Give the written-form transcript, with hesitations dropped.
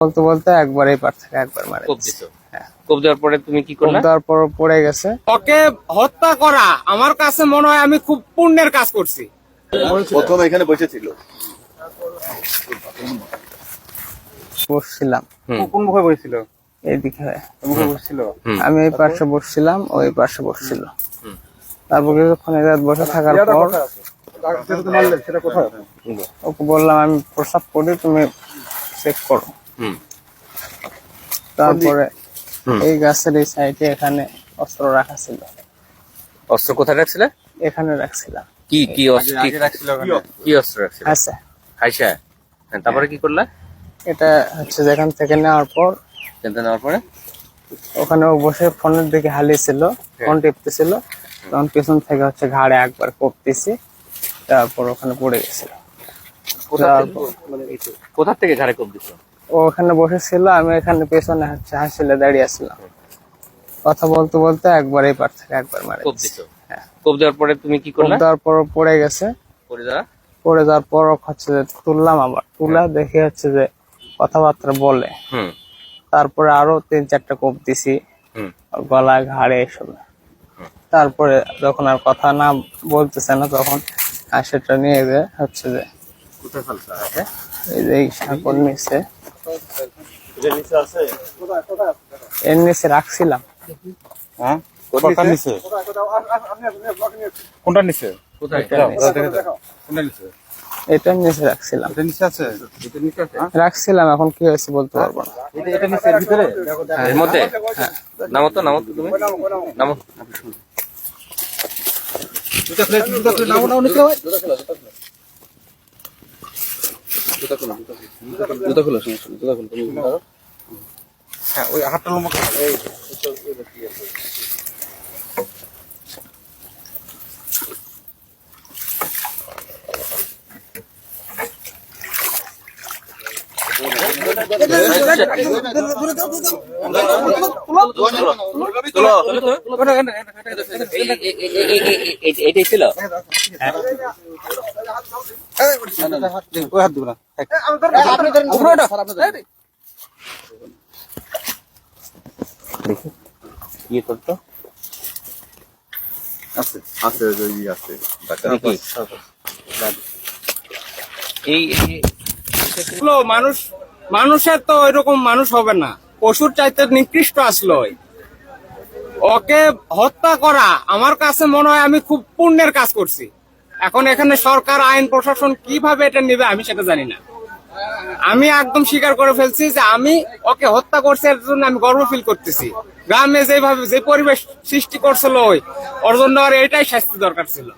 বলতে বলতে একবার এই পার থেকে একবার মারে কোপ দিছো। কোপ দেওয়ার পরে তুমি কি করলে? তারপর পড়ে গেছে। ওকে হত্যা করা আমার কাছে মনে হয় আমি খুব পুণ্যের কাজ করছি। প্রথম এখানে বসেছিল, বসছিলাম। কোন মুখে বসেছিল? এইদিকে হয়ে মুখে বসেছিল। আমি এই পাশে বসছিলাম, ওই পাশে বসছিল। তারপর কিছুক্ষণ এদের বসে থাকার পর ওকে বললাম আমি প্রসাব করি, তুমি চেক করো। তারপরে এই গাছের এই সাইডে এখানে অস্ত্র রাখা ছিল। অস্ত্র কোথায় রাখছিলে? এখানে রাখছিলাম। কি কি অস্ত্র রাখছিল? কি অস্ত্র রাখছিল? আচ্ছা, হাইসা। তারপরে কি করলে? এটা হচ্ছে যেখান থেকে নেওয়ার পর চিন্তা নেওয়ার পরে ওখানে ও বসে ফোনের দিকে হালিয়েছিল, ফোন টিপতেছিল। তখন পেছন থেকে হচ্ছে ঘাড়ে একবার কোপ দিছি, তারপর ওখানে পড়ে গেছিল। কোথা থেকে ঘাড়ে কোপ দিছো? ও ওখানে বসেছিল, আমি এখানে পেছনে হচ্ছে হাসিলে দাঁড়িয়ে আসছিলাম। কথা বলতে বলতে একবার এই পার থেকে একবার মারে কোপ দিছো। কোপ দেওয়ার পরে তুমি কি করলে? তারপর পড়ে গেছে। পড়ে যাওয়ার পর হচ্ছে যে তুললাম, আবার তুলা দেখে হচ্ছে যে কথাবার্তা বলে। তারপরে আরো 3-4টা কোপ দিছি গলায়, ঘাড়ে, এসব। তারপরে যখন আর কথা না বলতেছে না, তখন সেটা নিয়ে যে হচ্ছে যে এই যে এই সাঁকর নিচে, এর নিচে রাখছিলাম। কোনটা নিচে? এটার নিচে রাখছিলাম। রাখছিলাম, এখন কি হয়েছে বলতে পারবো না। এর মধ্যে নামো তো, নামো তো তুমি, নামো। ওই হাতটা লম্বা করে। এটাই ছিল। কি করতো? আছে আছে আছে মানুষ, মানুষের তো ওইরকম মানুষ হবে না, পশুর চাইতে নিকৃষ্ট আসলো। ওকে হত্যা করা আমার কাছে মনে হয় আমি খুব পুণ্যের কাজ করছি। এখন এখানে সরকার, আইন প্রশাসন কিভাবে এটা নেবে আমি সেটা জানি না। আমি একদম স্বীকার করে ফেলছি যে আমি ওকে হত্যা করছি, এর জন্য আমি গর্ব ফিল করতেছি। গ্রামে যেভাবে যে পরিবেশ সৃষ্টি করছিল ওর জন্য আর এটাই শাস্তি দরকার ছিল।